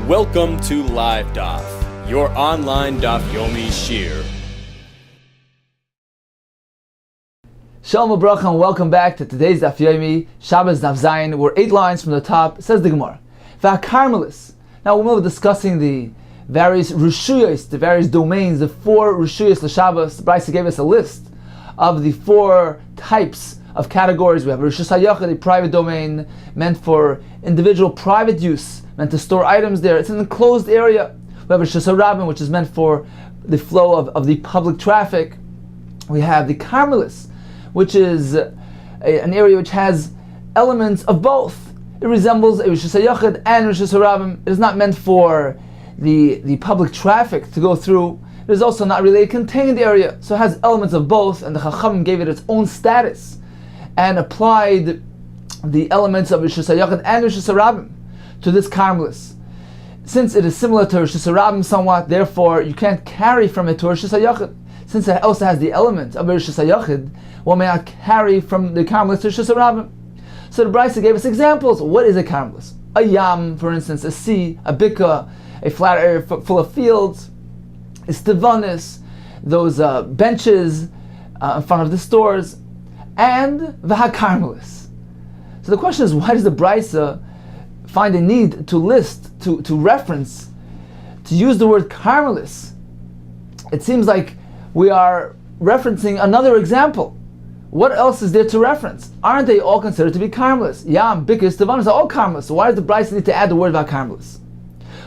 Welcome to Live Daf, your online Daf Yomi shir. Shalom Bracha and welcome back to today's Daf Yomi, Shabbos Daf Zayin. We're 8 lines from the top. It says the Gemara. V'hakarmelis. Now when we were discussing the various Rishuyos, the various domains, the 4 Rishuyos l'Shabbos, the Brisa gave us a list of the 4 types of categories. We have Rishus HaYachid, a private domain meant for individual private use, meant to store items there. It's an enclosed area. We have Rishus HaRabim, which is meant for the flow of the public traffic. We have the Karmelis, which is an area which has elements of both. It resembles a Rishus HaYachid and Rishus HaRabim. It is not meant for the public traffic to go through. It is also not really a contained area, so it has elements of both, and the Chachamim gave it its own status and applied the elements of Rishus HaYachid and Rishus HaRabim to this Karmelis. Since it is similar to Rishus HaRabim somewhat, therefore you can't carry from it to Rishus HaYachid. Since it also has the element of Rishus HaYachid, one may not carry from the Karmelis to Rishus HaRabim. So the Brisa gave us examples. What is a Karmelis? A yam, for instance, a sea, a bika, a flat area full of fields, a stivanis, those benches in front of the stores, and v'hakarmelis. So the question is, why does the Brisa find a need to list, to reference, to use the word karmelis? It seems like we are referencing another example. What else is there to reference? Aren't they all considered to be karmelis? Yam, bika, stivanis are all karmelis. So why does the Brisa need to add the word v'hakarmelis?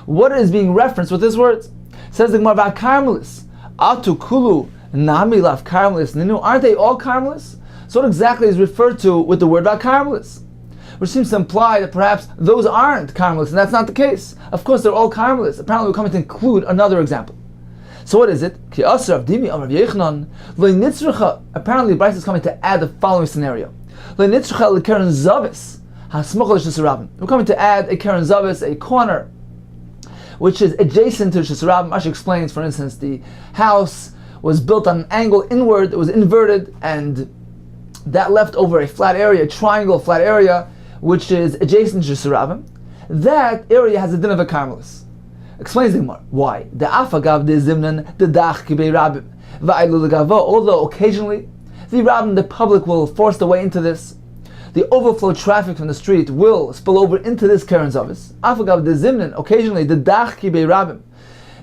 What is being referenced with this word? Says the Gemara, v'hakarmelis atu kulu nami lav karmelis ninu. Aren't they all karmelis? So what exactly is referred to with the word v'hakarmelis? Which seems to imply that perhaps those aren't karmelis, and that's not the case. Of course, they're all karmelis. Apparently, we're coming to include another example. So what is it? Ki asar of dimi amar Yechanan lo nitzrucha. Apparently, Brisa is coming to add the following scenario: lo nitzrucha lekeren zavis hasmucha l'Rishus HaRabim. We're coming to add a keren zavis, a corner, which is adjacent to Rishus HaRabim. Rashi explains, for instance, the house was built on an angle inward; it was inverted, and that left over a flat area, a triangle flat area, which is adjacent to Rishus HaRabim. That area has a din of a karmelis. Explains the Gemara. Why? The afagav de zimnan the dach kibei rabim va'aylu legavo. Although occasionally the rabim, the public, will force their way into this, the overflow traffic from the street will spill over into this keren zavis. Afagav de zimnan. Occasionally the dach kibei rabim,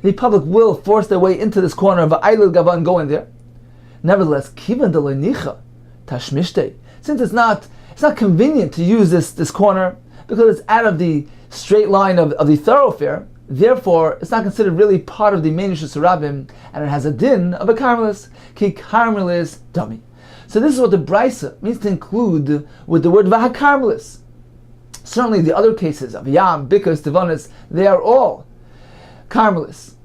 the public will force their way into this corner of va'aylu legavo and go in there. Nevertheless, kivan de leinicha tashmishte. Since it's not convenient to use this corner because it's out of the straight line of the thoroughfare, therefore it's not considered really part of the main Rishus HaRabim, and it has a din of a karmelis, ki karmelis dami. So this is what the Brisa means to include with the word v'hakarmelis. Certainly the other cases of yam, bika, stivanis, they are all karmelis.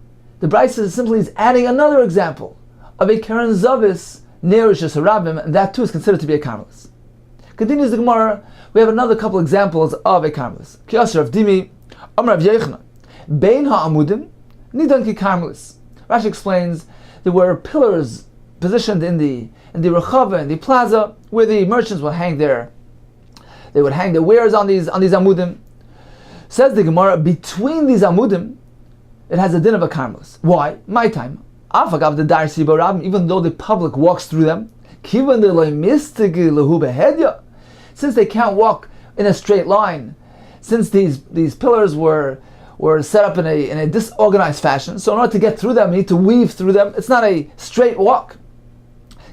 The Brisa simply is adding another example of a keren zavis near Rishus HaRabim, and that too is considered to be a karmelis. Continues the Gemara, we have another couple examples of a karmelis. Ki asar of dimi amar Rav Yechanan bein ha'amudim nidan ki karmelis. Rashi explains there were pillars positioned in the rechava, in the plaza, where the merchants would hang their wares on these amudim. Says the Gemara, between these amudim it has a din of a karmelis. Why? My time. Afagav the dar siba rabim, even though the public walks through them, kivan de lo mistigi lehu behedya, since they can't walk in a straight line, since these pillars were set up in a disorganized fashion, so in order to get through them, you need to weave through them. It's not a straight walk.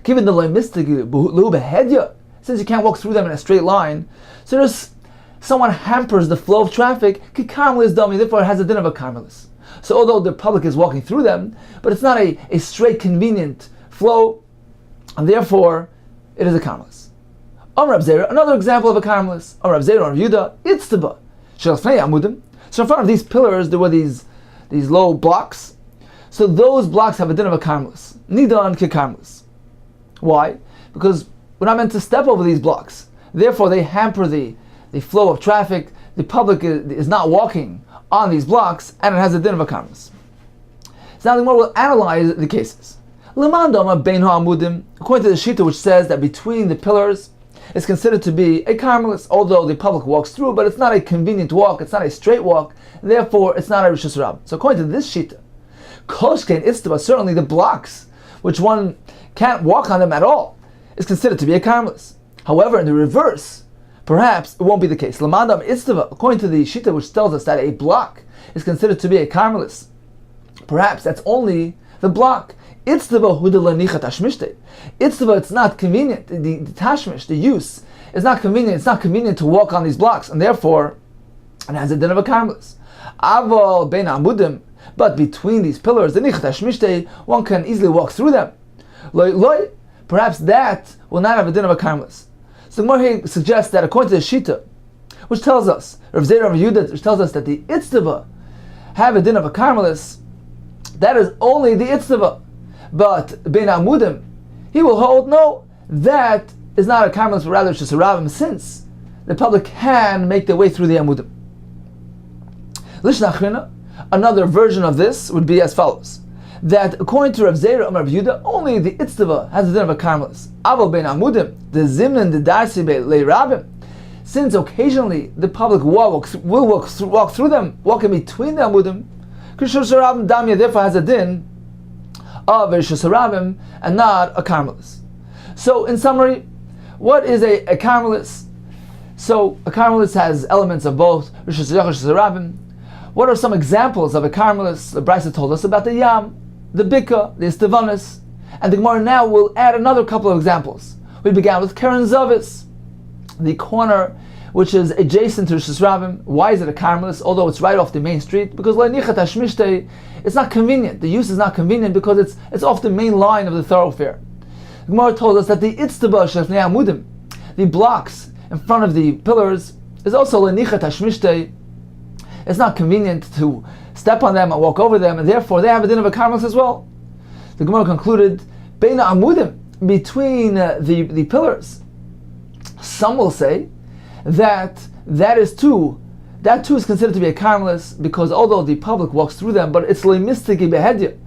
Kivan de lo mistigi lehu behedya, since you can't walk through them in a straight line, so there's someone hampers the flow of traffic. Ki karmelis dami, therefore it has a din of a karmelis. So although the public is walking through them, but it's not a straight, convenient flow, and therefore it is a karmelis. Amar Rav Zera, another example of a karmelis. Amar Rav Zera, Rav Yuda, itztaba shelfnei amudim. So in front of these pillars there were these low blocks. So those blocks have a din of a karmelis. Nidan ke karmelis. Why? Because we're not meant to step over these blocks. Therefore they hamper the flow of traffic. The public is not walking on these blocks, and it has a din of a karmelis. So now the Gemara will analyze the cases. According to the Shita, which says that between the pillars is considered to be a Carmelis, although the public walks through, but it's not a convenient walk, it's not a straight walk, therefore it's not a Rishus Rab. So according to this Shita, Koshkein Itztava, certainly the blocks, which one can't walk on them at all, is considered to be a Carmelis. However, in the reverse, perhaps it won't be the case. Lamadam Itztava, according to the Shita, which tells us that a block is considered to be a Carmelis, perhaps that's only the block. Itztava hu de lanichat tashmishte. Itztava, it's not convenient. The tashmish, the use, is not convenient. It's not convenient to walk on these blocks, and therefore it has a din of a Carmelis. Aval bein amudim, but between these pillars, the nichat tashmishte, one can easily walk through them. Loi, perhaps that will not have a din of a Carmelis. So the Gemara suggests that according to the Shita, which tells us, Rav Zera Rav Yehuda, which tells us that the Itztava have a din of a Carmelis, that is only the Itztava. But Ben Amudim, he will hold, no, that is not a Carmelis, but rather just a Rabbim, since the public can make their way through the Amudim. Lishnachrina, another version of this would be as follows: that according to Rav Zera and Rav Yehuda, only the Itztava has a din of a Carmelis. Aval Ben Amudim, the Zimnan, the Darsi Le Rabbim, since occasionally the public will walk through them, walk in between the Amudim, Krishus Rabbim Damya therefore has a din of Rishus Rabbim and not a Carmelis. So in summary, what is a Carmelis? So a Carmelis has elements of both Rishus Rabbim. What are some examples of a Carmelis? The Brisa told us about the Yam, the Bika, the Estevanis, and the Gemara now will add another couple of examples. We began with Keren Zavis, the corner which is adjacent to Rishus Rabbim. Why is it a Carmelis? Although it's right off the main street, because Lanichat Hashmishtei, it's not convenient. The use is not convenient because it's off the main line of the thoroughfare. The Gemara told us that the Itztaba Shefnei Amudim, the blocks in front of the pillars, is also Lanichat Hashmishtei. It's not convenient to step on them and walk over them, and therefore they have a din of a Carmelis as well. The Gemara concluded, Beina Amudim, between the pillars. Some will say that is too is considered to be a Carmelis, because although the public walks through them, but it's lemistiki behedya.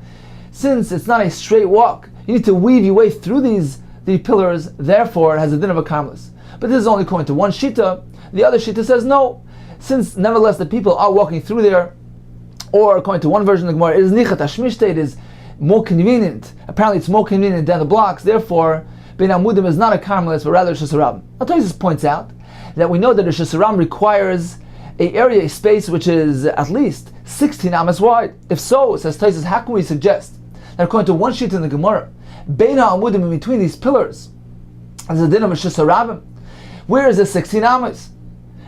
Since it's not a straight walk, you need to weave your way through the pillars, therefore it has a din of a Carmelis. But this is only according to one Shita. The other Shita says no, since nevertheless the people are walking through there, or according to one version of the Gemara, it is nichat hashmishte, it is more convenient. Apparently it's more convenient than the blocks, therefore Ben Amudim is not a Carmelis, but rather Rishus Rabbim. Tosfos points out that we know that Rishus Rabbim requires a space which is at least 16 amas wide. If so, says Tosfos, how can we suggest that according to one sheet in the Gemara, Bein Amudim, in between these pillars, is a din of Rishus Rabbim? Where is the 16 amas?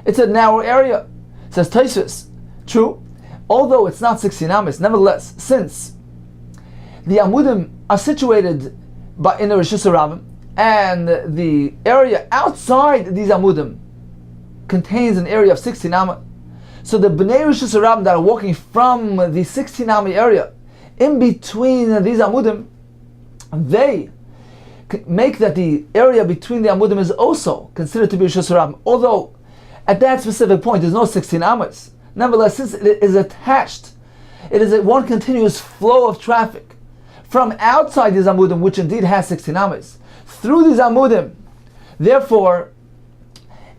It's a narrow area. Says Tosfos, true, although it's not 16 amas, nevertheless, since the Amudim are situated in the Rishus Rabbim, and the area outside these Amudim contains an area of 16 amma. So the Bnei Rishus Rabbim that are walking from the 16 amma area, in between these Amudim, they make that the area between the Amudim is also considered to be Rishus Rabbim. Although at that specific point there's no 16 ammas. Nevertheless, since it is attached, it is one continuous flow of traffic from outside these Amudim, which indeed has 16 ammas, through these Amudim. Therefore,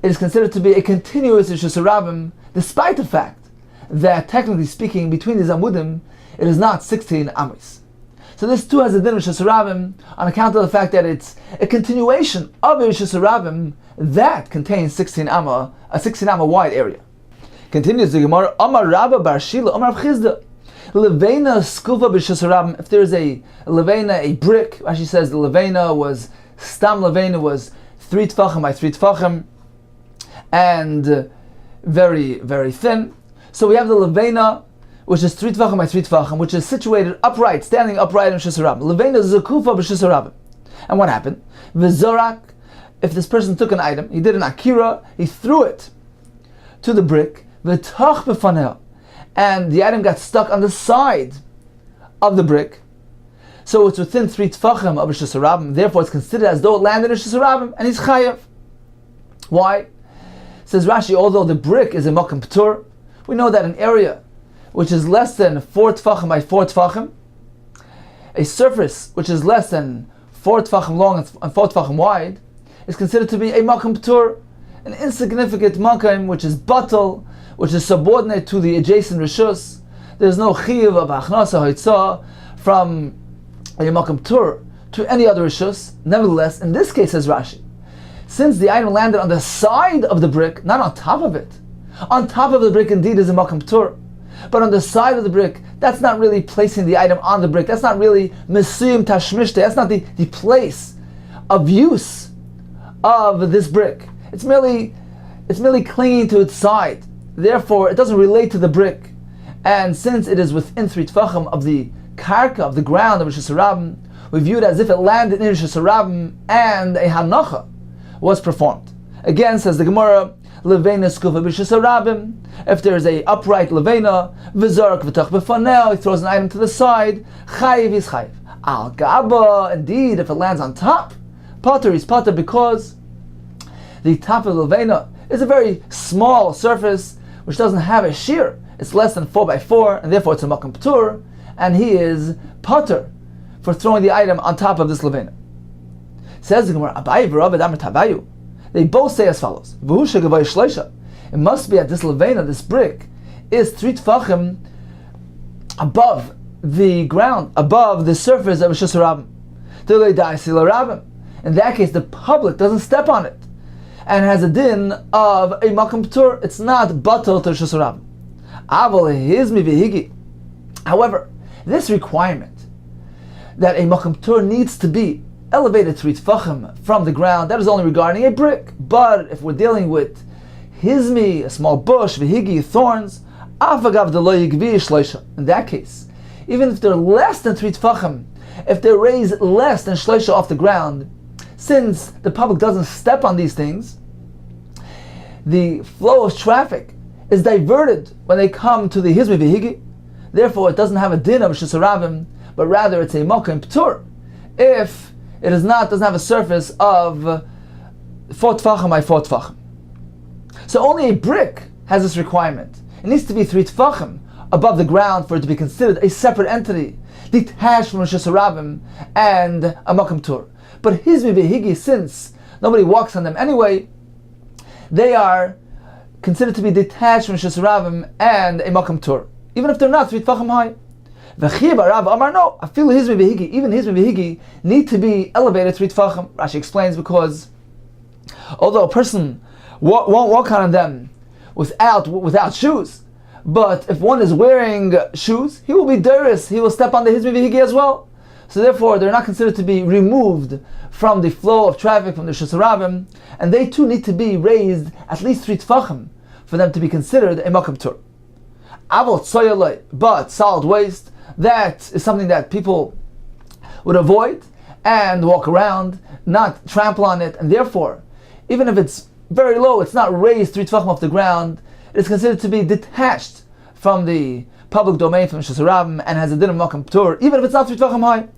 it is considered to be a continuous Rishus Rabbim, despite the fact that, technically speaking, between these Amudim, it is not 16 Amis. So this too has a din of Rishus Rabbim on account of the fact that it's a continuation of a Rishus Rabbim that contains 16 Amma, a 16 Amma wide area. Continues the Gemara, Amar Rabba Bar Shila, Amar Rav Chizda, Levena Skufa B'Rishus Rabbim. If there's a Levena, a brick, as she says, the Levena was, Stam Levena was 3 Tfachim by 3 Tfachim, and very, very thin. So we have the Levena, which is 3 Tvachim by 3 Tvachim, which is situated upright, standing upright in Rishus Rabbim. Levena Zakufa b'Rishus Rabbim. And what happened? V'zorak, if this person took an item, he did an akira, he threw it to the brick, v'tach b'faneh, and the item got stuck on the side of the brick. So it's within 3 Tvachim of Rishus Rabbim, therefore it's considered as though it landed in Rishus Rabbim, and he's chayav. Why? Says Rashi, although the brick is a Makom P'tur, we know that an area which is less than 4 Tfachim by 4 Tfachim, a surface which is less than 4 Tfachim long and 4 Tfachim wide, is considered to be a makam p'tur, an insignificant makam which is batal, which is subordinate to the adjacent rishus. There's no chiyuv of achnasa haitzah from a makam p'tur to any other rishus. Nevertheless, in this case, says Rashi, since the item landed on the side of the brick, not on top of it. On top of the brick indeed is a makam p'tur, but on the side of the brick, that's not really placing the item on the brick. That's not really mesuyim tashmishte. That's not the place of use of this brick. It's merely clinging to its side. Therefore, it doesn't relate to the brick. And since it is within 3 tfachim of the karka, of the ground of Rishus Harabim, we view it as if it landed in Rishus Harabim and a hanacha was performed. Again, says the Gemara, Levena skufa b'Rishus Harabim. If there is a upright levena, v'zark v'tach b'fanel, he throws an item to the side, chayiv is chayiv. Al gaba, indeed, if it lands on top, pater is pater, because the top of the levena is a very small surface which doesn't have a shear. It's less than 4x4, and therefore it's a makam p'tur, and he is pater for throwing the item on top of this levena. Says the Gemara, Abayi v'Ravad Amar Tabayu. They both say as follows: it must be at this levena, this brick, is 3 tfachim above the ground, above the surface of Rishus Harabim. In that case, the public doesn't step on it, and has a din of a makam p'tur. It's not batal to Rishus Harabim. However, this requirement that a makam p'tur needs to be elevated 3 tfachim from the ground, that is only regarding a brick. But if we're dealing with hizmi, a small bush, vihigi, thorns, in that case, even if they're less than 3 tfachim, if they're raised less than shleisha off the ground, since the public doesn't step on these things, the flow of traffic is diverted when they come to the hizmi vihigi. Therefore, it doesn't have a din of Rishus Harabim, but rather it's a makam p'tur if it doesn't have a surface of 4 tfachim by 4 tfachim. So only a brick has this requirement. It needs to be 3 tfachim above the ground for it to be considered a separate entity, detached from Rishus Harabim and a makam p'tur. But hizmi v'higi, since nobody walks on them anyway, they are considered to be detached from Rishus Harabim and a makam p'tur, even if they're not 3 tfachim high. Amar, no, I feel hizmi v'higi, even hizmi v'higi need to be elevated 3 tfachim. Rashi explains, because although a person won't walk on them without shoes, but if one is wearing shoes, he will be deris, he will step on the hizmi v'higi as well. So therefore, they're not considered to be removed from the flow of traffic from the Rishus Harabim, and they too need to be raised at least 3 tfachim for them to be considered a makam p'tur. But solid waste, that is something that people would avoid and walk around, not trample on it, and therefore, even if it's very low, it's not raised 3 tfachim off the ground, it is considered to be detached from the public domain, from Rishus Harabim, and has a din of makam p'tur, even if it's not 3 tfachim high.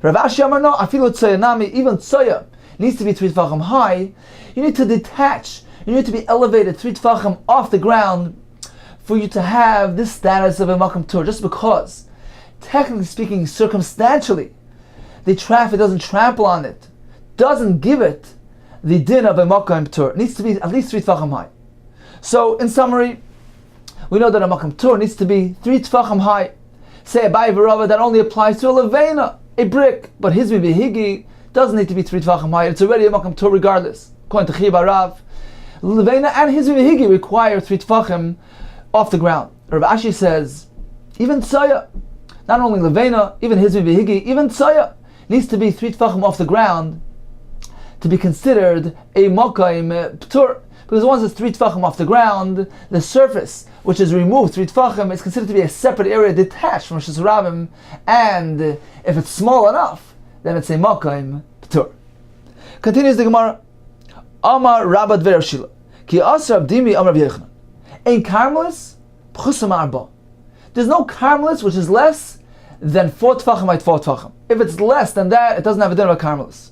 Rav Ashi Amar, no, afilu tzoya nami, even tzoya needs to be 3 tfachim high. You need to detach, you need to be elevated 3 tfachim off the ground for you to have this status of a makam p'tur, just because, technically speaking, circumstantially, the traffic doesn't trample on it, doesn't give it the din of a makam p'tur. It needs to be at least 3 tfachim high. So, in summary, we know that a makam p'tur needs to be 3 tfachim high. Say Abayi v'Rava, that only applies to a levena, a brick, but hizmi v'higi doesn't need to be 3 tfachim high. It's already a makam p'tur regardless. According to Chiba Rav, levena and hizmi v'higi require 3 tfachim off the ground. Rav Ashi says, even tzoya, not only levena, even hizmi v'higi, even tzoya needs to be 3 tfachim off the ground to be considered a makam p'tur. Because once it's 3 tfachim off the ground, the surface which is removed 3 tfachim is considered to be a separate area detached from Rishus Harabim, and if it's small enough, then it's a makam p'tur. Continues the Gemara, Amar Rabad V'Rav Shila, Ki Asar Abdimi Amar V'Yechanan, Ein Carmelis P'chusam Arba. There's no Carmelis which is less than 4 tfachim by 4 tfachim. If it's less than that, it doesn't have a din of a Carmelis.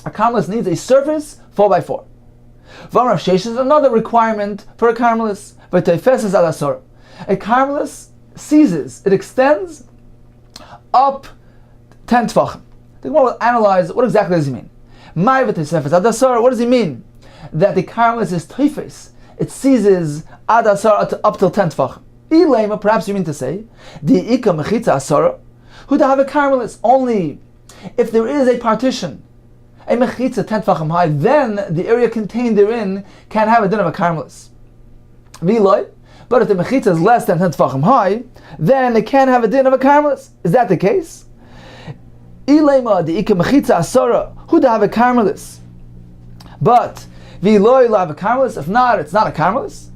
A Carmelis needs a surface 4 by 4. V'Amar Sheish is another requirement for a Carmelis. V'Teifes al Asor. A Carmelis seizes, it extends up 10 tfachim. The Gemara will analyze what exactly does he mean. What does he mean? That the caramelis is teifes. It seizes ad asar up till 10 tfachim. Ilema, perhaps you mean to say, the ika mechitza asara, who to have a caramelis only if there is a partition, a mechitza 10 tfachim high, then the area contained therein can have a din of a caramelis. Viloi, but if the mechitza is less than 10 tfachim high, then it can have a din of a caramelis. Is that the case? Ilema, the ika mechitza asara, who to have a caramelis. But Viloi la have a caramelis. If not, it's not a caramelis.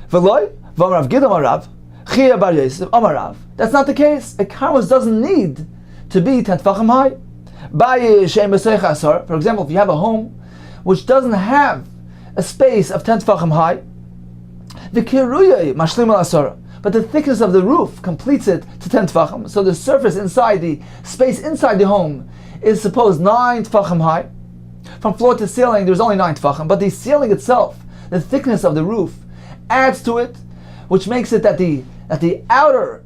Viloi v'amarav gidam arav chia bar yosef amarav. That's not the case. A caramelis doesn't need to be 10 tefachim high. For example, if you have a home which doesn't have a space of 10 tefachim high, but the thickness of the roof completes it to 10 tefachim. So the surface inside, the space inside the home, is supposed 9 tefachim high. From floor to ceiling, there's only 9 tefachim, but the ceiling itself, the thickness of the roof, adds to it, which makes it that the outer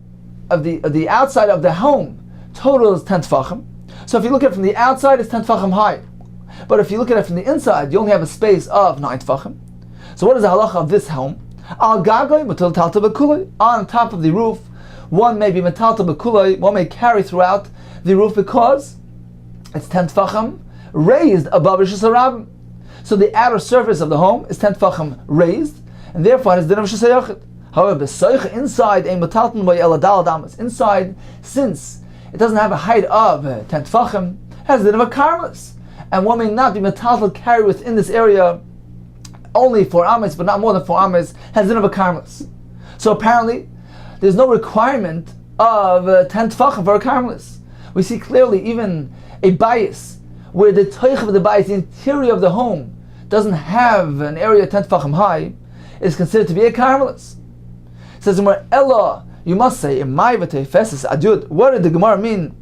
of the outside of the home totals 10 tefachim. So if you look at it from the outside, it's 10 tefachim high. But if you look at it from the inside, you only have a space of 9 tefachim. So what is the halacha of this home? Al gagoy metal talta b'kulay. On top of the roof, one may be metalta b'kulay, one may carry throughout the roof because it's 10 tefachim raised above Rishus HaRabim. So the outer surface of the home is 10 tefachim raised, and therefore it has din of Rishus HaYachid. However, inside a metalton by eladal damas. Inside, since it doesn't have a height of 10 tefachim, has din of a karmelis, and one may not be metalton carried within this area only 4 ames, but not more than 4 ames, has din of a karmelis. So apparently, there's no requirement of 10 tefachim for a karmelis. We see clearly even a bias where the toich of the bayis, the interior of the home, doesn't have an area 10 tefachim high, is considered to be a karmelis. It says in where Ella, you must say, what did the Gemara mean?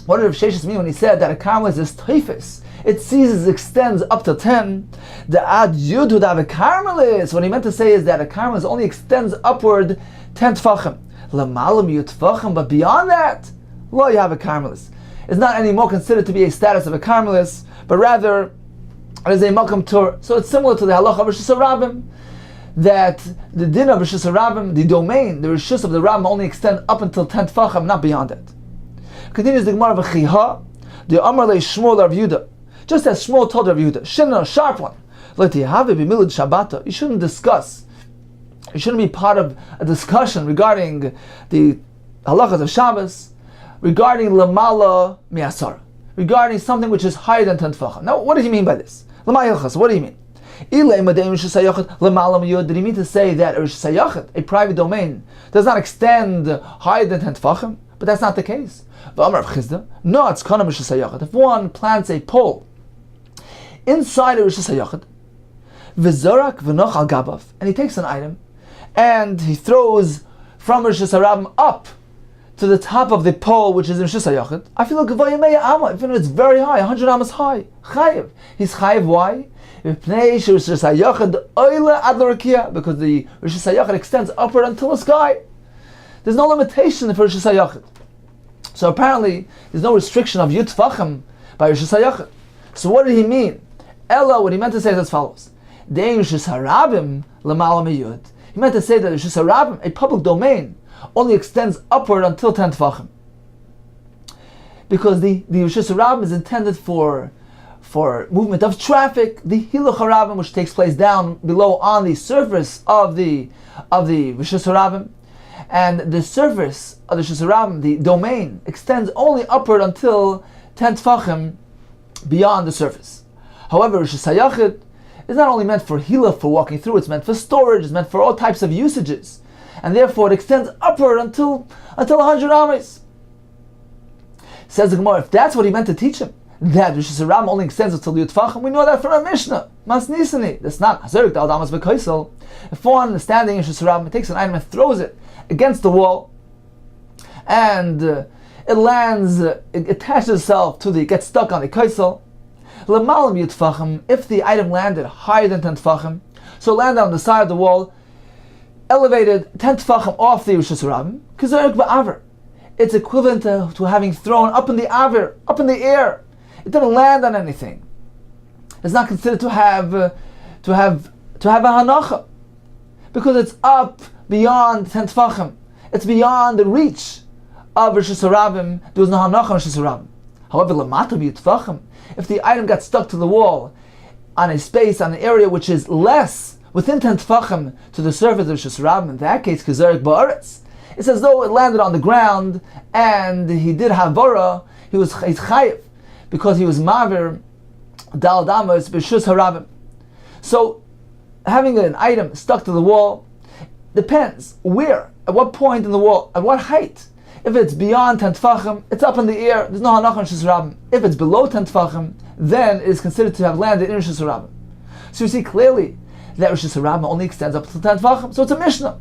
What did Rav Sheshes mean when he said that a karmelis is teifes? It seizes, extends up to 10. The adyud would have a karmelis. What he meant to say is that a karmelis only extends upward 10 tefachim. Lamalam yut tefachim, but beyond that, lo, you have a karmelis. It's not anymore considered to be a status of a karmelis, but rather it is a makam tur. So it's similar to the halacha of Rishus HaRabim, that the din of Rishus HaRabim, the domain, the Rishus of the Rabim only extend up until 10 tefachim, not beyond it. Continues the Gemara of Chiha, the Amar le Shmuel Rav Yehuda, just as Shmuel told Rav Yehuda, Shinna, a sharp one, you shouldn't discuss, you shouldn't be part of a discussion regarding the halachas of Shabbos, regarding lamala mi'asara, regarding something which is higher than 10 tefachim. Now, what does he mean by this? What do you mean? Did he mean to say that a private domain does not extend higher than 10 tefachim? But that's not the case. No, it's kana Rishus HaYachid. If one plants a pole inside a Rishus HaYachid, v'zorak v'noch al gabav, and he takes an item and he throws from Rishus HaRabim up to the top of the pole, which is in Rishus HaYachid, I feel like even if it's very high, 100 amas high, chayiv. He's chayiv. Why? Because the Rishus HaYachid extends upward until the sky. There's no limitation for Rishus HaYachid. So apparently, there's no restriction of yud tefachim by Rishus HaYachid. So what did he mean? Ella, what he meant to say is as follows: Dein Rishus HaRabim l'mala miyud. He meant to say that Rishus HaRabim, a public domain, only extends upward until 10 tefachim. Because the Rishus HaRabim is intended for movement of traffic, the Hiluch HaRabim, which takes place down below on the surface of the Rishus HaRabim, and the surface of the Rishus HaRabim, the domain, extends only upward until 10 tefachim beyond the surface. However, Rishus HaYachid is not only meant for Hiluch, for walking through, it's meant for storage, it's meant for all types of usages. And therefore it extends upward until 100 ames. Says the Gemara, if that's what he meant to teach him, that Rishus HaRabim only extends until the Yutfachim, we know that from our Mishnah. Mas Nisani. That's not Hazerik Dal Damas B'Kaisel. If one is standing in Rishus HaRabim, takes an item and throws it against the wall, and it lands, it attaches itself to gets stuck on the Kaisel. L'malam Yutfachim, if the item landed higher than 10 Tfachim, so landed on the side of the wall, elevated 10 tefachim off the Rishus HaRabim, Kazarik ba'aver. It's equivalent to having thrown up in the aver, up in the air. It didn't land on anything. is not considered to have a hanacha, because it's up beyond 10 tefachim. It's beyond the reach of Rosh Hashanah. There was no hanacha on Rosh Hashanah. However, lamata b'yitfachim, if the item got stuck to the wall on a space, on an area which is less, within 10 tefachim to the surface of Rosh Hashanah, in that case, k'zarek ba'aretz, it's as though it landed on the ground and he did havara, he's chayiv, because he was mavir dal damas b'shus harabim. So, having an item stuck to the wall depends where, at what point in the wall, at what height. If it's beyond 10 tefachim, it's up in the air, there's no hanacha on Rosh Hashanah. If it's below 10 tefachim, then it is considered to have landed in Rosh Hashanah. So you see clearly that Rosh Hashanah only extends up to 10 tefachim. So it's a Mishnah.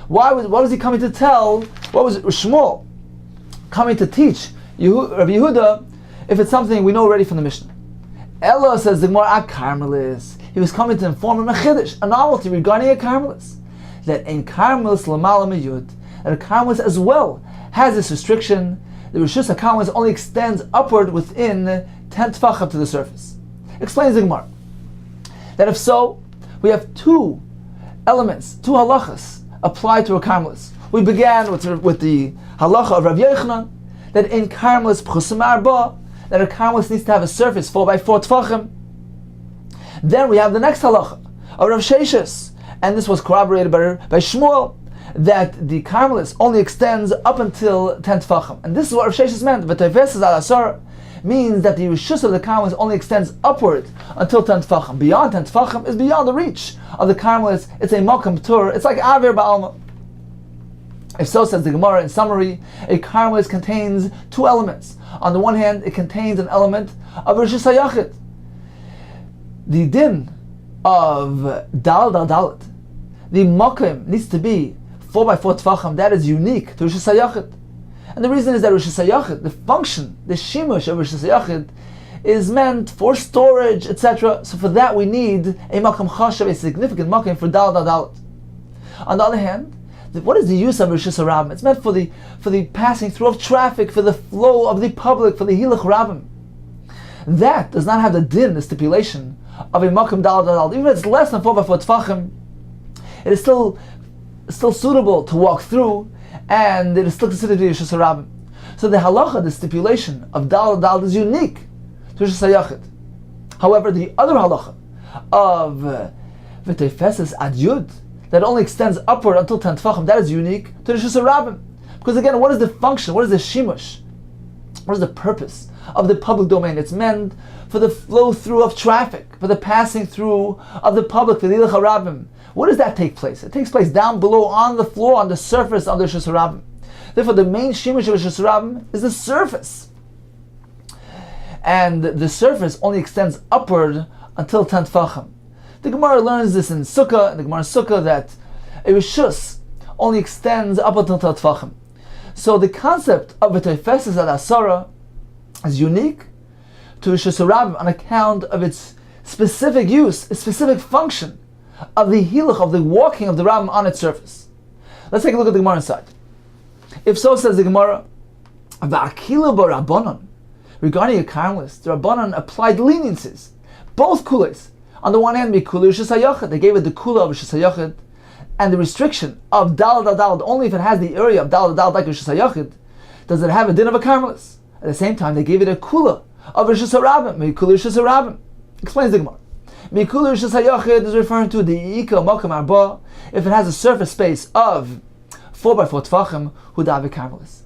What was he coming to tell? What was Shmuel coming to teach Rabbi Yehuda if it's something we know already from the Mishnah? Ella, says the Gemara, a Carmelis. He was coming to inform him a chiddush, a novelty regarding a Carmelis. That in Carmelis lamala miyud, that a Carmelis as well has this restriction. The Rishus HaKarmelis only extends upward within 10 tefachim to the surface. Explains the Gemara that if so, we have two elements, two halachas applied to a Carmelis. We began with the halacha of Rav Yochanan that in Carmelis pchusim arba, that a Carmelis needs to have a surface 4 by 4 tefachim. Then we have the next halacha of Rav Sheshes, and this was corroborated by Shmuel, that the Carmelis only extends up until 10 tefachim. And this is what Rav Sheshes meant. V'toifes al asar means that the rishus of the Carmelis only extends upward until 10 tefachim. Beyond 10 tefachim is beyond the reach of the Carmelis. It's a makam tur. It's like avir ba'alma. If so, says the Gemara, in summary, a Carmelis contains two elements. On the one hand, it contains an element of rishus hayachid. The din of dal dalit, the makam needs to be 4 by 4 tefachim. That is unique to Rosh Hashanah. And the reason is that Rosh Hashanah, the function, the shimush of Rosh Hashanah, is meant for storage, etc. So for that we need a makam chashav, a significant makam for dal dalit. On the other hand, what is the use of Rosh Hashanah? It's meant for the passing through of traffic, for the flow of the public, for the hilach rabbim. That does not have the din, the stipulation of a makam dal dalit. Even if it's less than 4 by 4 tefachim, it is still suitable to walk through, and it is still considered to be Rosh Hashanah. So the halacha, the stipulation of dal dalit is unique to Rosh Hashanah. However, the other halacha of v'teifeses ad yud, that only extends upward until 10 tefachim, that is unique to Rosh Hashanah. Because again, what is the function? What is the shimush? What is the purpose of the public domain? It's meant for the flow through of traffic, for the passing through of the public, for the hilach rabbim. Where does that take place? It takes place down below, on the floor, on the surface of the Rosh Hashanah. Therefore, the main shimush of Rosh Hashanah is the surface. And the surface only extends upward until 10 tefachim. The Gemara learns this in the Gemara Sukkah, that a rishus only extends up until 10 tefachim. So the concept of v'toifeses ad asara is unique to Rosh Hashanah on account of its specific use, its specific function of the hilach, of the walking of the Rabbim on its surface. Let's take a look at the Gemara inside. If so, says the Gemara, v'akila b'Rabbanan, regarding a Carmelis, the Rabbanan applied leniencies, both kulas. On the one hand, mikula Rosh Hashanah, they gave it the kula of Rosh Hashanah, and the restriction of dal only if it has the area of dal like Rosh Hashanah, does it have a din of a Carmelis. At the same time, they gave it a kula of Rosh Hashanah, mikula Rosh Hashanah. Explains the Gemara. Mikula Rosh Hashanah is referring to the Ika Makam Arba, if it has a surface space of 4 by 4 tefachim, hudav Carmelis.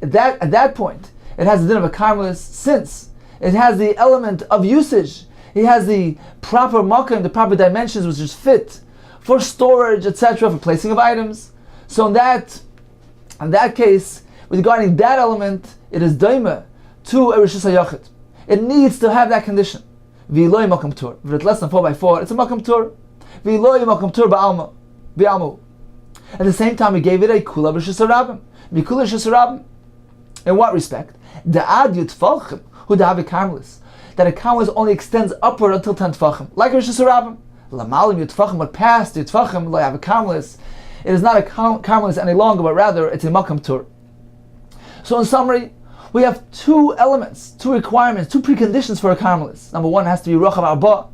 At that point, it has the din of a Carmelis, since it has the element of usage. It has the proper makam, the proper dimensions which is fit for storage, etc., for placing of items. So in that case, regarding that element, it is daima to a Rosh Hashanah. It needs to have that condition. V'iloi makam tur. If it's less than 4 by 4, it's a makam tur. V'iloi makam tur ba'almu. At the same time, we gave it a kula Rosh Hashanah. Mikula Rosh Hashanah. In what respect? Da'ad yutfalchim hu da'avi Carmelis. That a Carmelis only extends upward until 10 tefachim, like Rosh Hashanah. Lamalim yutfachim, but past yutfachim lo yav Carmelis, it is not a Carmelis any longer, but rather it's a makam tur. So in summary, we have two elements, two requirements, two preconditions for a Carmelist. Number one, it has to be Rochav Arba,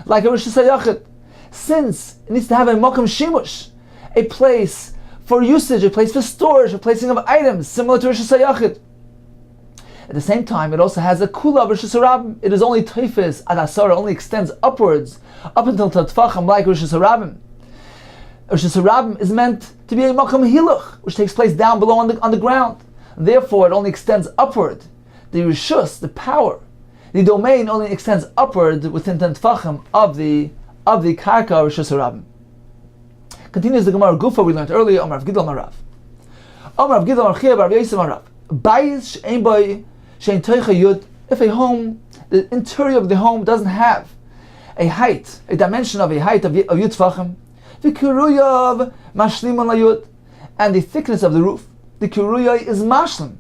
like a Rosh Hashanah. Since it needs to have a Mokum Shimush, a place for usage, a place for storage, a placing of items, similar to Rosh Hashanah. At the same time, it also has a Kula of Rosh Hashanah. It is only Teifis ad Asara, only extends upwards, up until Tatfachim, like Rosh Hashanah. Rosh Hashanah is meant to be a Mokum Hiluch, which takes place down below on the ground. Therefore, it only extends upward. The Rishus, the power, the domain only extends upward within 10 Tfachim of the Karka of Rosh Hashanah. Continues the Gemara Gufa we learned earlier, Omar Rav Gidol Marav. Omar Rav Gidol Marchia Bar Yosef Marav. Bayis she'ein boy she'ein toicha yud. If a home, the interior of the home doesn't have a height, a dimension of a height of Yud Tfachim, v'kiruyav mashlim al yud, and the thickness of the roof, the kiruya is mashlim.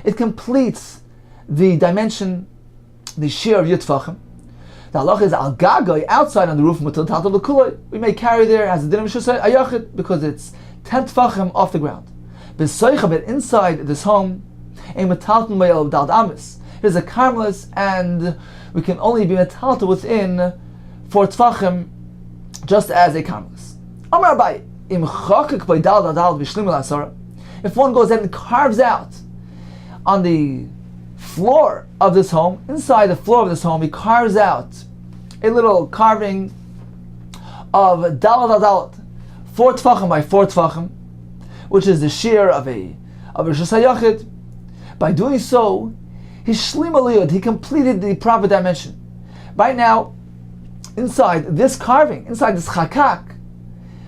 It completes the dimension, the shear of Yud Tfachim. The halacha is al gagai, outside on the roof, mutal tatal v'kuloi. We may carry there as a din of Mishusay ayachid because it's 10 tfachim off the ground. B'soicha, but inside this home, a metalton mayel dal amis. Here's a Carmelist, and we can only be metalton within 4 tfachim, just as a Carmelist. Amar Abai, im chakik by dal dal v'shlim l'asara. If one goes in and carves out on the floor of this home, inside the floor of this home, he carves out a little carving of dalat, 4 tfachim by 4 tfachim, which is the shear of a Rosh Hashanah. By doing so, he shlim aliyud, he completed the proper dimension. Right now, inside this carving, inside this chakak,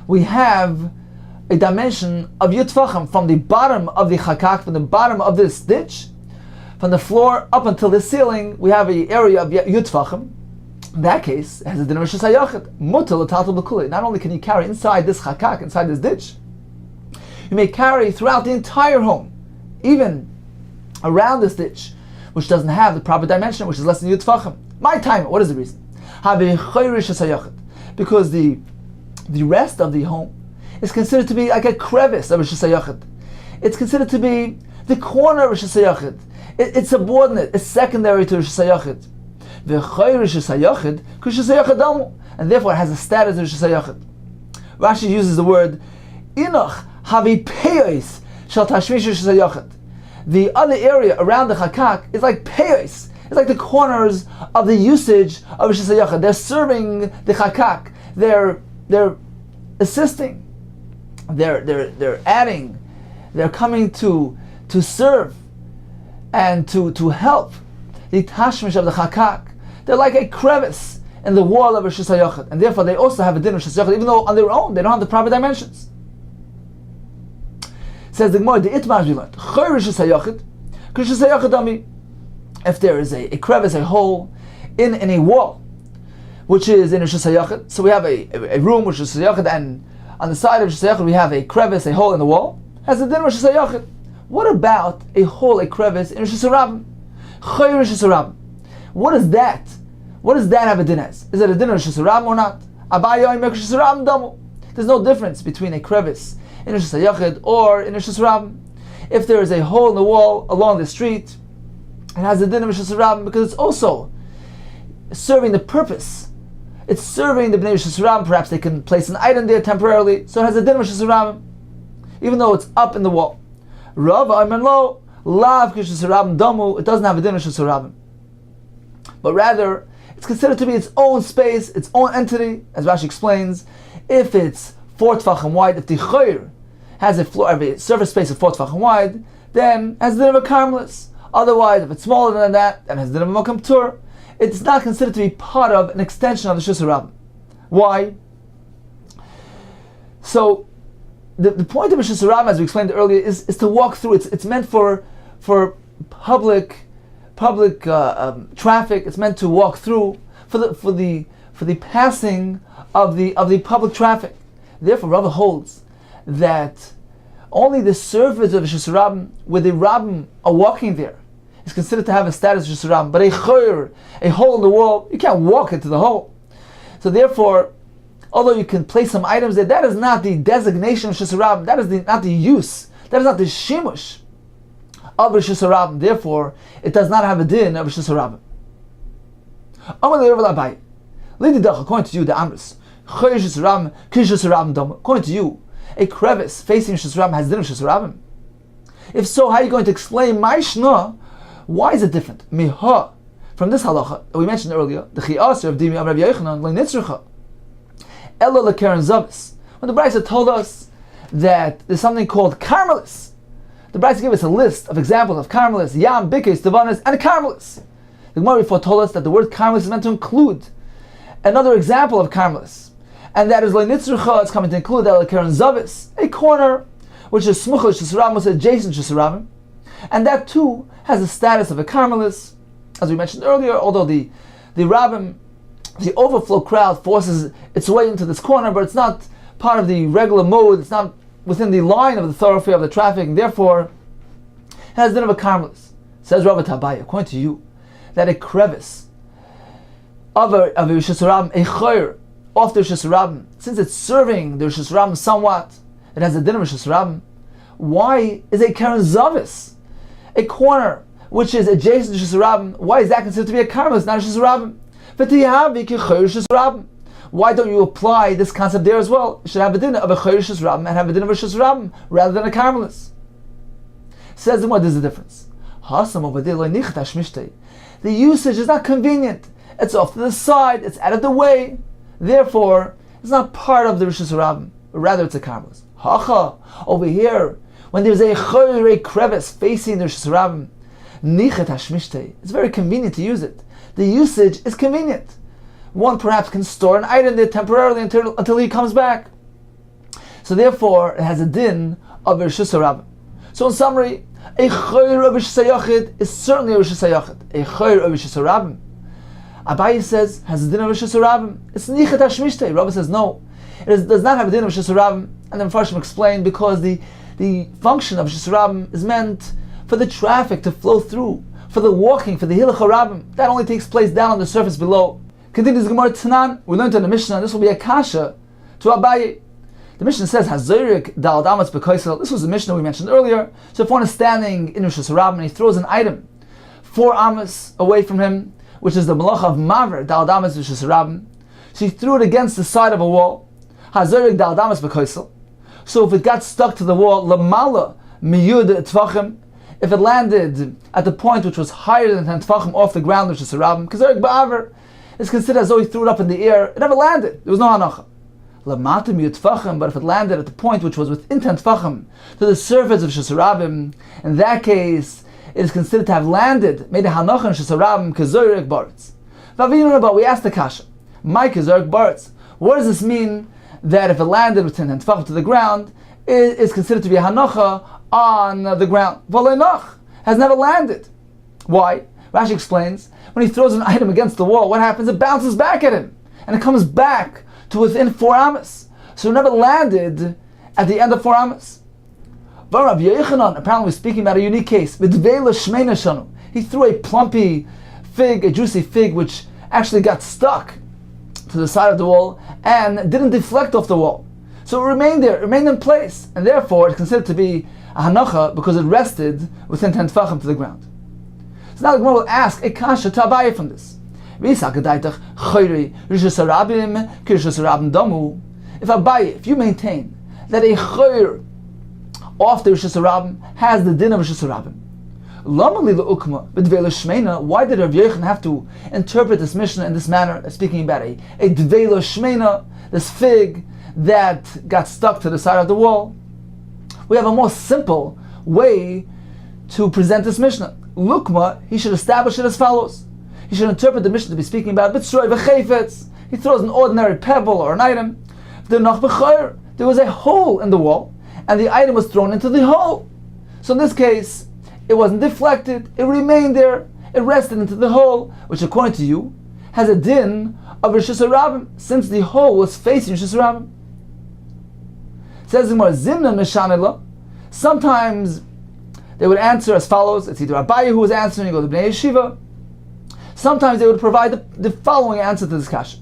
we have a dimension of Yud Tfachim from the bottom of the chakak, from the bottom of this ditch, from the floor up until the ceiling, we have an area of Yud Tfachim. In that case, it has a din of Rosh Hashanah. Mutal tatal b'kulei. Not only can you carry inside this chakak, inside this ditch, you may carry throughout the entire home, even around this ditch, which doesn't have the proper dimension, which is less than Yud Tfachim. My time, what is the reason? Because the rest of the home is considered to be like a crevice of Rosh Hashanah. It's considered to be the corner of Rosh Hashanah. It's subordinate, it's secondary to Rosh Hashanah. And therefore it has a status of Rosh Hashanah. Rashi uses the word Inach havi peyos shel tashmish Rosh Hashanah. The other area around the chakak is like peyos. It's like the corners of the usage of Rosh Hashanah. They're serving the chakak. They're assisting. They're adding. They're coming to serve and to help the tashmish of the chakak. They're like a crevice in the wall of Rosh Hashanah, and therefore they also have a din of Rosh Hashanah, even though on their own they don't have the proper dimensions. Says the Gemara, the Itmar we learned, Rosh Hashanah, Rosh Hashanah dami. If there is a crevice, a hole in a wall, which is in Rosh Hashanah, so we have a room which is Rosh Hashanah, and on the side of Rosh Hashanah we have a crevice, a hole in the wall, has a din of Rosh Hashanah. What about a hole, a crevice in Rosh Hashanah? Rosh Hashanah. What is that? What does that have a din as? Is it a din of Rosh Hashanah or not? There's no difference between a crevice in Rosh Hashanah or in Rosh Hashanah. If there is a hole in the wall along the street, it has a din of Rosh Hashanah because it's also serving the purpose. It's serving the Bnei Rosh Hashanah. Perhaps they can place an item there temporarily, so it has a din of Rosh Hashanah, even though it's up in the wall. Rav Ayman Lo, Lav Rosh Hashanah Damu, it doesn't have a din of Rosh Hashanah, but rather it's considered to be its own space, its own entity, as Rashi explains. If it's 4 tfachim wide, if the chayr has a floor, a surface space of 4 tfachim wide, then it has the din of a Carmelist. Otherwise, if it's smaller than that, then it has the din of a Makam Tur. It's not considered to be part of an extension of the Shus Rabbim. Why? So, the point of a Shus Rabbim, as we explained earlier, is to walk through. It's meant for public traffic. It's meant to walk through for the passing of the public traffic. Therefore, Rava holds that only the surface of Shus Rabbim, where the Rabbim are walking there, is considered to have a status of Shus Rabbim. But a hole in the wall, you can't walk into the hole. So therefore, although you can place some items there, that is not the designation of Shus Rabbim. That is not the use. That is not the shimush of Rishus Harabim. Therefore, it does not have a din of Rishus Harabim. According to you, the Amris, according to you, a crevice facing Rishus Harabim has din of Rishus Harabim. If so, how are you going to explain Maishna? Why is it different? Miha, from this halacha that we mentioned earlier, the Chi'asr of Dimi of Rabbi Yochanan, Le'nitzricha, Ella Lekeren Zavis. When the Brisa told us that there's something called Carmelis, the Brisa gave us a list of examples of Carmelis, Yam, Bikes, Devanis, and Carmelis. The Gemara before told us that the word Carmelis is meant to include another example of Carmelis, and that is Le'nitzricha, it's coming to include Ella Lekeren Zavis, a corner which is Smucha Rishus Harabim, was adjacent to Rishus Harabim, and that too has the status of a Carmelis, as we mentioned earlier, although the Rabbim, the overflow crowd forces its way into this corner, but it's not part of the regular mode, it's not within the line of the thoroughfare of the traffic, and therefore it has the din of a Carmelis. Says Rav Tabai, according to you, that a crevice of a Rishus Harabim, a chayr, off the Rishus Harabim, since it's serving the Rishus Harabim somewhat, it has a din of Rishus Harabim. Why is a Keren Zavis, a corner which is adjacent to Rishus Harabim, why is that considered to be a Carmelis, not a Rishus Harabim? Why don't you apply this concept there as well? You should have a din of a Chayr Rishus Harabim and have a din of a Rishus Harabim rather than a Carmelis. Says the what is the difference? The usage is not convenient. It's off to the side, it's out of the way. Therefore, it's not part of the Rishus Harabim. Rather, it's a Carmelis. Hacha, over here, when there's a Chayr, a crevice facing the Rishus Harabim, it's very convenient to use it. The usage is convenient. One perhaps can store an item there temporarily until he comes back. So therefore, it has a din of Rishus Harabim. So in summary, a Chayr of Rishus Hayachid is certainly a Rishus Hayachid. A Chayr of Rishus Harabim, Abaye says, has a din of Rishus Harabim. It's Nichet Hashmishtei. Rabbi says no. Does not have a din of Rishus Harabim. And then Farshim explained because the function of Rishus Harabim is meant for the traffic to flow through, for the walking, for the Hilach Harabim. That only takes place down on the surface below. Continues Gemara Tanan. We learned in the Mishnah, and this will be a kasha to Abaye. The Mishnah says, Hazorik Dal Damas Bekoisel. This was the Mishnah we mentioned earlier. So if one is standing in Rishus Harabim and he throws an item 4 amas away from him, which is the Malacha of Maver, Dal Damas Rishus Harabim, so he threw it against the side of a wall. Hazorik Dal Damas Bekoisel. So if it got stuck to the wall, Lamala Miyud Tvachim, if it landed at the point which was higher than 10 Tvachim off the ground, which is Harabim, because Zorik Ba'aver is considered as though he threw it up in the air, it never landed. There was no hanacha. Lamatim Yutfachim, but if it landed at the point which was within 10 Tvachim to the surface of Rishus Harabim, in that case, it is considered to have landed, made a hanacha in Rishus Harabim, Kazorik Baritz. We asked the kasha, my Kazorik Baritz, what does this mean that if it landed within 10 Tvachim to the ground, it is considered to be a hanacha on the ground? Volenach has never landed. Why? Rashi explains, when he throws an item against the wall, what happens? It bounces back at him, and it comes back to within 4 amas. So it never landed at the end of 4 amas. Rabbi Yochanan, apparently we're speaking about a unique case. He threw a plumpy fig, a juicy fig, which actually got stuck to the side of the wall and didn't deflect off the wall. So it remained there, it remained in place, and therefore it's considered to be a hanacha because it rested within 10 tefachim to the ground. So now the Gemara will ask a kasha to Abaye from this. If Abaye, if you maintain that a chayr off the Rishus Harabim has the din of Rishus Harabim, why did Rav Yochanan have to interpret this Mishnah in this manner, speaking about a dveila shmeina, this fig that got stuck to the side of the wall? We have a more simple way to present this Mishnah. Lukma, he should establish it as follows. He should interpret the Mishnah to be speaking about Bitzroy v'chayfetz. He throws an ordinary pebble or an item. There was a hole in the wall, and the item was thrown into the hole. So in this case, it wasn't deflected, it remained there, it rested into the hole, which according to you, has a din of Rishus Harabim, since the hole was facing Rishus Harabim. Says the Gemara, Zimna Meshanela. Sometimes they would answer as follows. It's either Abaye who was answering or the Bnei Yeshiva. Sometimes they would provide the following answer to this kasha.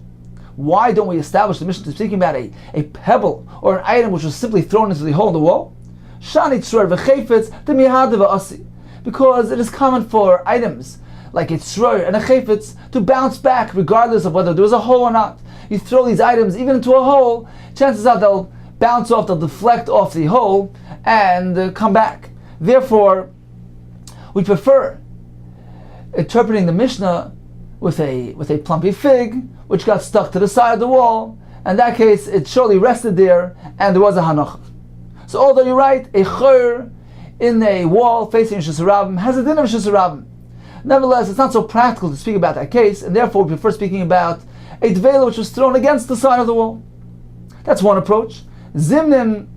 Why don't we establish the Mishnah to speaking about a pebble or an item which was simply thrown into the hole in the wall? Shani tzror v'chayfetz demihadav asi. because it is common for items like a tzroyer and a chayfetz to bounce back regardless of whether there was a hole or not. You throw these items even into a hole, chances are they'll bounce off, they'll deflect off the hole and come back. Therefore, we prefer interpreting the Mishnah with a plumpy fig which got stuck to the side of the wall. In that case, it surely rested there and there was a hanacha. So although you're right, a chur in a wall facing Rishus Harabim has a din of Rishus Harabim. Nevertheless, it's not so practical to speak about that case, and therefore we prefer speaking about a dvela which was thrown against the side of the wall. That's one approach. Zimnim,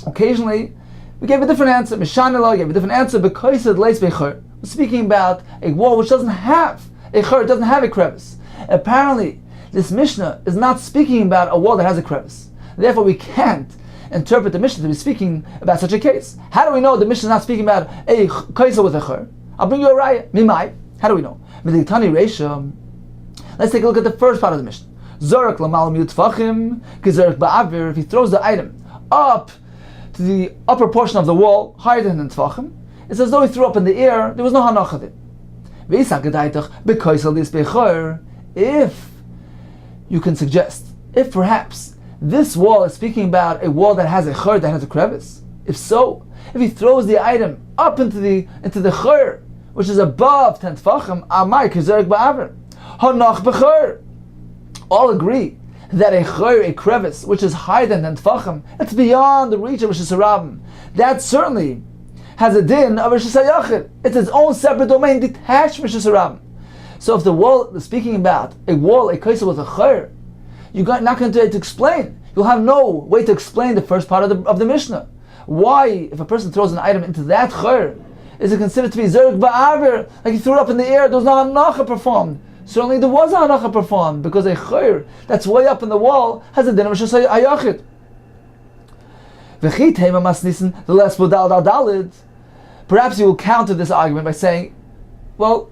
occasionally, we gave a different answer. Mishanila gave a different answer because it lays bechur. We're speaking about a wall which doesn't have a chur, doesn't have a crevice. Apparently, this Mishnah is not speaking about a wall that has a crevice. Therefore, we can't interpret the Mishnah to be speaking about such a case. How do we know the Mishnah is not speaking about a kaisa with a chur? I'll bring you a raya. Mimai. How do we know? Meditani Reisha. Let's take a look at the first part of the Mishnah. Zorak lamal miutfachim kizorak ba'avir. If he throws the item up to the upper portion of the wall, higher than the tfachim, it's as though he threw up in the air. There was no hanacha. If you can suggest, if perhaps this wall is speaking about a wall that has a chur, that has a crevice, if so, if he throws the item up into the chur, which is above 10 tfachim, amai kizorak ba'avir. Hanach b'chur. All agree that a chur, a crevice, which is higher than 10 tfachim, it's beyond the reach of Rishus Harabim. That certainly has a din of Rishus HaYachid. It's its own separate domain, detached from Rishus Harabim. So if the wall, speaking about a wall, a kaisa with a chur, you're not going to explain. You'll have no way to explain the first part of the Mishnah. Why, if a person throws an item into that chur, is it considered to be zorak ba'avir, like he threw it up in the air, there was no hanacha performed? Certainly there was a hanacha performed, because a chur that's way up in the wall has a din of Rishus HaYachid. V'chi teima mas nissen the less budal dalid. Perhaps you will counter this argument by saying, well,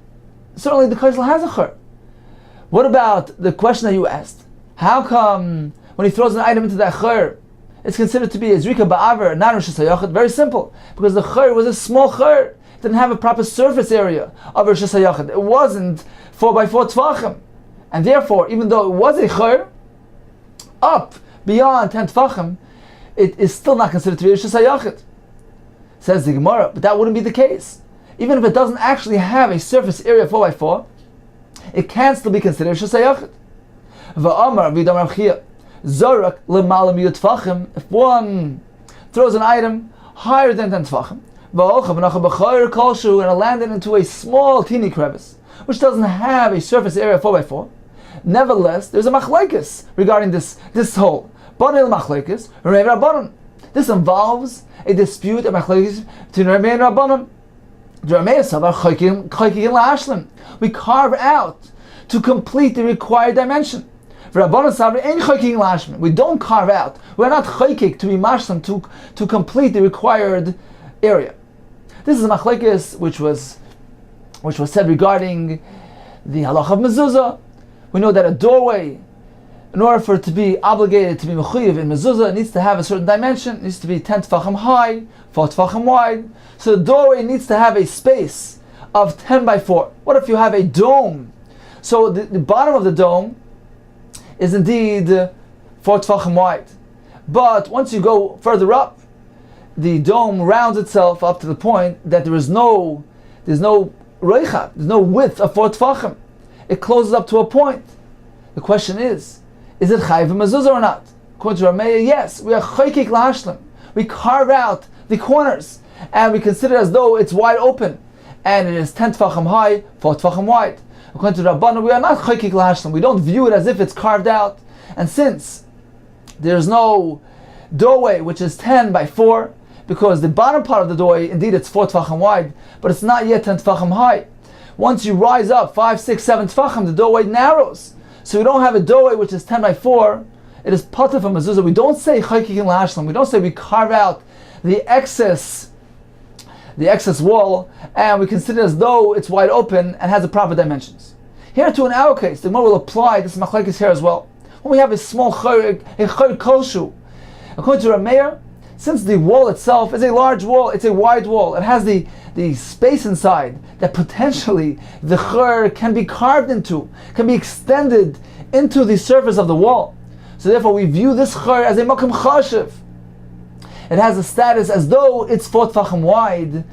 certainly the kaisel has a chur. What about the question that you asked? How come when he throws an item into that chur, it's considered to be a zrika ba'aver, not Rishus HaYachid? Very simple, because the chur was a small chur. It didn't have a proper surface area of Rishus HaYachid. It wasn't 4x4 tfachim, and therefore, even though it was a chur, up beyond 10 tfachim, it is still not considered to be Rishus HaYachid. Says the Gemara, but that wouldn't be the case. Even if it doesn't actually have a surface area of 4x4, it can still be considered Rishus HaYachid. Va'amar v'damar chia. Zorak l'malam yutfachim. If one throws an item higher than 10 tfachim, and it landed into a small teeny crevice, which doesn't have a surface area of 4x4, nevertheless, there's a machlekes regarding this hole. Banil machlekes, Rei Rabbanon. This involves a dispute of machlekes between Rei and Rabbanon. We carve out to complete the required dimension. We don't carve out. We're not chaykik to be mashlam to complete the required area. This is a machlekes which was said regarding the halach of mezuzah. We know that a doorway, in order for it to be obligated to be mechuyev in mezuzah, it needs to have a certain dimension. It needs to be 10 tefachim high, 4 tefachim wide. So the doorway needs to have a space of 10 by 4. What if you have a dome? So the bottom of the dome is indeed 4 tefachim wide. But once you go further up, the dome rounds itself up to the point that there's no reicha, there's no width of 4 tefachim. It closes up to a point. The question is it chayiv mezuzah or not? According to Rameya, yes, we are chaykik lahashlim. We carve out the corners and we consider it as though it's wide open, and it is 10 tefachim high, 4 tefachim wide. According to Rabbanan, we are not chaykik lahashlim. We don't view it as if it's carved out. And since there's no doorway which is 10 by 4, because the bottom part of the doorway, indeed it's 4 tefachim wide, but it's not yet 10 tefachim high. Once you rise up 5, 6, 7 tefachim, the doorway narrows. So we don't have a doorway which is 10 by 4. It is pater from mezuzah. We don't say chaykik lahashlim. We don't say we carve out the excess wall, and we consider it as though it's wide open and has the proper dimensions. Here too, in our case, the Gemara will apply this machlekes here as well. When we have a small chayr kolshu, according to Rameir, since the wall itself is a large wall, it's a wide wall, it has the space inside that potentially the chur can be carved into, can be extended into the surface of the wall. So therefore we view this chur as a makom chashiv. It has a status as though it's 4 tefachim wide,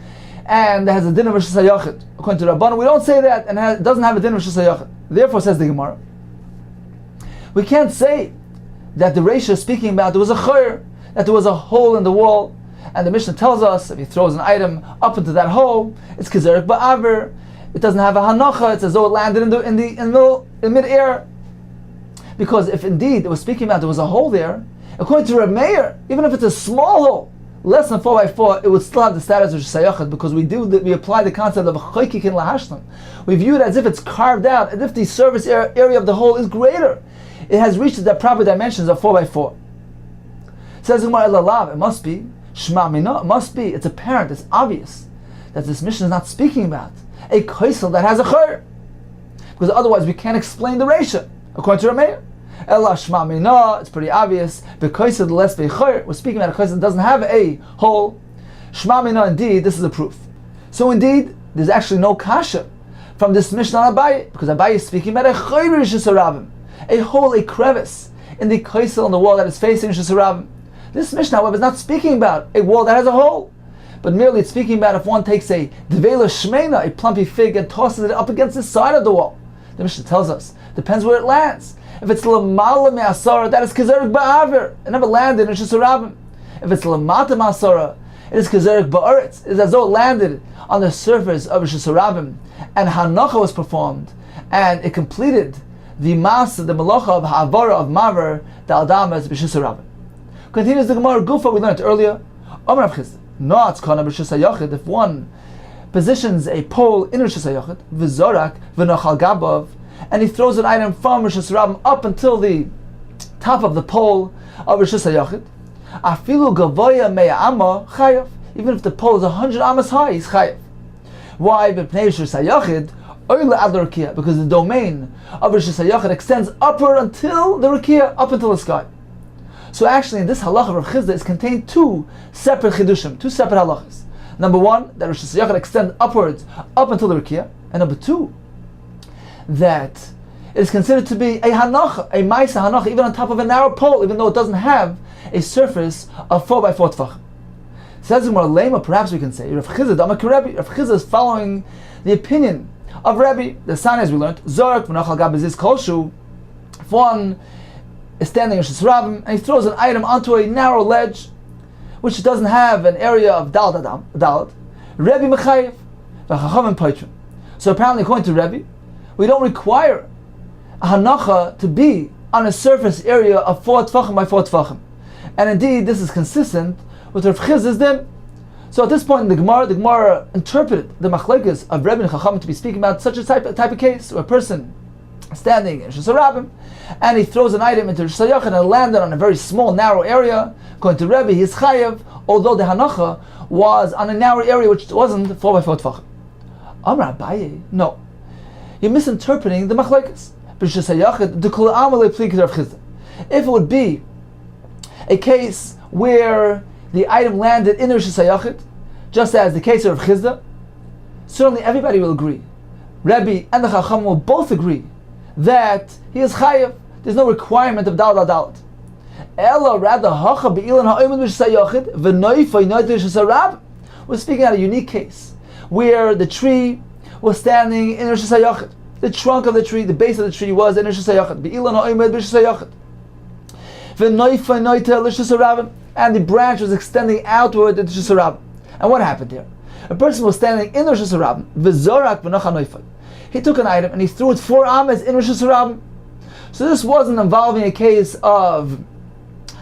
and it has a din of Rishus HaYachid. According to Rabbanan, we don't say that, and it doesn't have a din of Rishus HaYachid. Therefore, says the Gemara, we can't say that the Reisha is speaking about there was a chur, that there was a hole in the wall, and the Mishnah tells us if he throws an item up into that hole, it's kizerek ba'aver. It doesn't have a hanacha. It's as though it landed in mid-air. Because if indeed it was speaking about there was a hole there, according to Reb Meir, even if it's a small hole, less than 4x4, it would still have the status of shayachid, because we apply the concept of chaykikin lahashlam. We view it as if it's carved out, as if the surface area of the hole is greater. It has reached the proper dimensions of 4x4. Says Gemara Elalav, it must be Shema Mina. It must be. It's apparent. It's obvious that this mission is not speaking about a kaisel that has a chur, because otherwise we can't explain the Reisha according to Rameir. Ella Shema Mina. It's pretty obvious. The kaisel the less chur. We're speaking about a kaisel that doesn't have a hole. Shema Mina. Indeed, this is a proof. So indeed, there's actually no kasha from this mission on Abaye, because Abaye is speaking about a chur Rishus Harabim, a hole, a crevice in the kaisel on the wall that is facing Rishus Harabim. This Mishnah, however, is not speaking about a wall that has a hole, but merely it's speaking about if one takes a devela shmeina, a plumpy fig, and tosses it up against the side of the wall. The Mishnah tells us, depends where it lands. If it's l'mala me'asara, that is kizerek ba'aver. It never landed in Rishus Harabim. If it's l'mata me'asara, it is kizerek ba'aretz. It is as though it landed on the surface of Rishus Harabim, and hanacha was performed, and it completed the mas, the malacha of ha'avara of maver, the adamas b'Rishus Harabim. Continues the Gemara Gufa we learned earlier. Amar Rav Chisda, no, it's kana b'Rishus HaYachid. If one positions a pole in Rishus HaYachid, v'zorak v'nochal gabav, and he throws an item from Rishus Harabim up until the top of the pole of Rishus HaYachid, afilu gavoya me'ama chayav. Even if the pole is 100 amas high, he's chayav. Why? B'pnei Rishus HaYachid oile ad l'rakia, because the domain of Rishus HaYachid extends upward until the rakia, up until the sky. So actually, in this halacha of Rav Chisda is contained two separate chidushim, two separate halachas. Number one, that Rishus HaYachid extends upwards up until the rakia, and number two, that it is considered to be a hanacha, a ma'isa hanacha, even on top of a narrow pole, even though it doesn't have a surface of 4x4 tefachim. Says Gemara Lema, perhaps we can say Rav Chisda Damak Rebbe. Rav Chisda is following the opinion of Rebbe. The sign, as we learned, Zorak v'nochal gab bezis kolshu. If one is standing in Rishus Harabim and he throws an item onto a narrow ledge which doesn't have an area of dalat, Rebbe mechayev v'chachamim poitrim. So apparently, according to Rebbe, we don't require a hanacha to be on a surface area of 4 tefachim by 4 tefachim. And indeed, this is consistent with Rav Chisda's din. So at this point in the Gemara interpreted the machlekes of Rebbe and Chachamim to be speaking about such a type of case, where a person standing in Rishus Harabim, and he throws an item into Rishus HaYachid and it landed on a very small, narrow area. According to Rebbe, he is chayav, although the hanacha was on a narrow area which wasn't 4x4 tefachim. Amar Abaye, no, you're misinterpreting the machlekes. Rishus HaYachid, the kol amalei pli Rav Chisda. If it would be a case where the item landed in the Rishus HaYachid, just as the case of Rav Chisda, certainly everybody will agree. Rebbe and the Chacham will both agree that he is chayav. There's no requirement of dalat. Ella rather hacha be'ilan ha'omed Rishus HaYachid v'noifay noid Rishus Harabim. We're speaking about a unique case where the tree was standing in Rishus HaYachid. The trunk of the tree, the base of the tree was in Rishus HaYachid. Be'ilan ha'omed Rishus HaYachid v'noifay noid Rishus Harabim, and the branch was extending outward into Rishus Harabim. And what happened here? A person was standing in Rishus Harabim v'zorak v'nocha noifay. He took an item and he threw it 4 amas in Rishus Harabim. So this wasn't involving a case of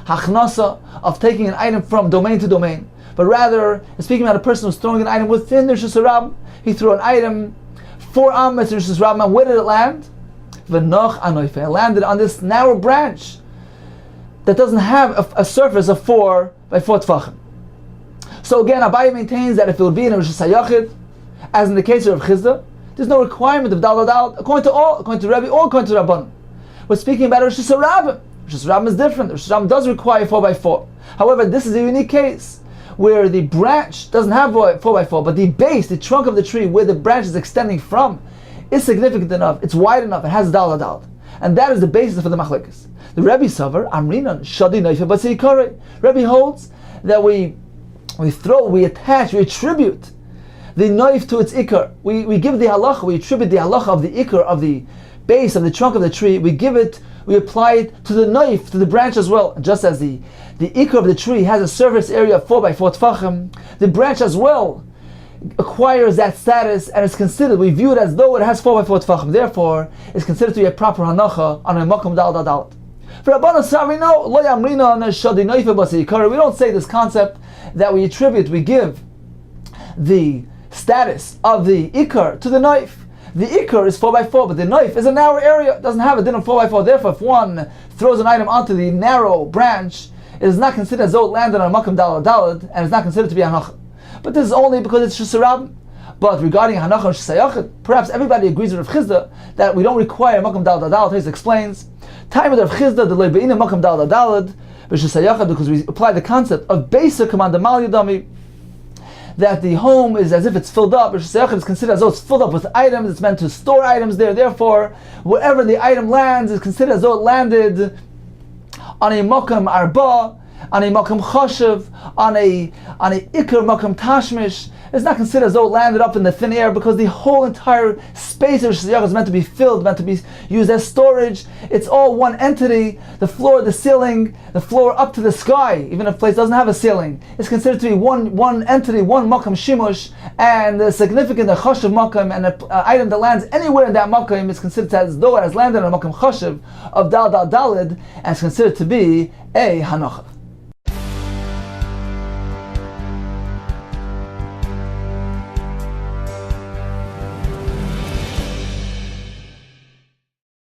hachnasa, of taking an item from domain to domain, but rather, speaking about a person who's throwing an item within the Rishus Harabim. He threw an item 4 amas in Rishus Harabim, and where did it land? V'noch anoife. It landed on this narrow branch that doesn't have a surface of 4 by 4 tefachim. So again, Abaye maintains that if it would be in a Rishus HaYachid, as in the case of Rav Chisda, there's no requirement of dalat, according to Rebbe or according to Rabbanan. We're speaking about Rishus Harabim. Rosh Hashanah is different. Rosh Hashanah does require 4x4. However, this is a unique case where the branch doesn't have 4x4, but the base, the trunk of the tree, where the branch is extending from, is significant enough, it's wide enough, it has dal. And that is the basis for the machlekes. The Rebbe Savar, Amrinan, Shadi Neifa Basi Ikare. Rebbe holds that we attach, we attribute the knife to its ikar. We give the halacha, we attribute the halacha of the ikar, of the base, of the trunk of the tree, we apply it to the knife, to the branch as well. Just as the ikar of the tree has a surface area of 4x4 tfachim, the branch as well acquires that status and is considered, we view it as though it has 4x4 tfachim, therefore it's considered to be a proper hanacha on a makom dal. For Rabbanan Sari, no, lo yamrina on shadi noifa basi ikar. We don't say this concept that we attribute, we give the status of the ikar to the knife. The ikar is 4x4, but the knife is a narrow area, it doesn't have a din of 4x4. Therefore, if one throws an item onto the narrow branch, it is not considered as though it landed on a makom dalad, and it's not considered to be a hanacha. But this is only because it's shusarab. But regarding hanacha and shusayachid, perhaps everybody agrees with Rav Chizda that we don't require makom dalad. He explains, time with Rav Chizda, the leibeina makom dalad, but shusayachid, because we apply the concept of basic command mal yadami, that the home is as if it's filled up. Rosh Hashanah is considered as though it's filled up with items. It's meant to store items there. Therefore, wherever the item lands is considered as though it landed on a makam arba, on a makam chashiv, on a ikar makam tashmish. It's not considered as though it landed up in the thin air, because the whole entire space of Rosh Hashanah is meant to be filled, meant to be used as storage. It's all one entity. The floor, the ceiling, the floor up to the sky, even if a place doesn't have a ceiling, it's considered to be one entity, one makam shimush, and the significant the chashiv makam, and an item that lands anywhere in that makam is considered as though it has landed on a makam chashiv of dalid, and it's considered to be a hanacha.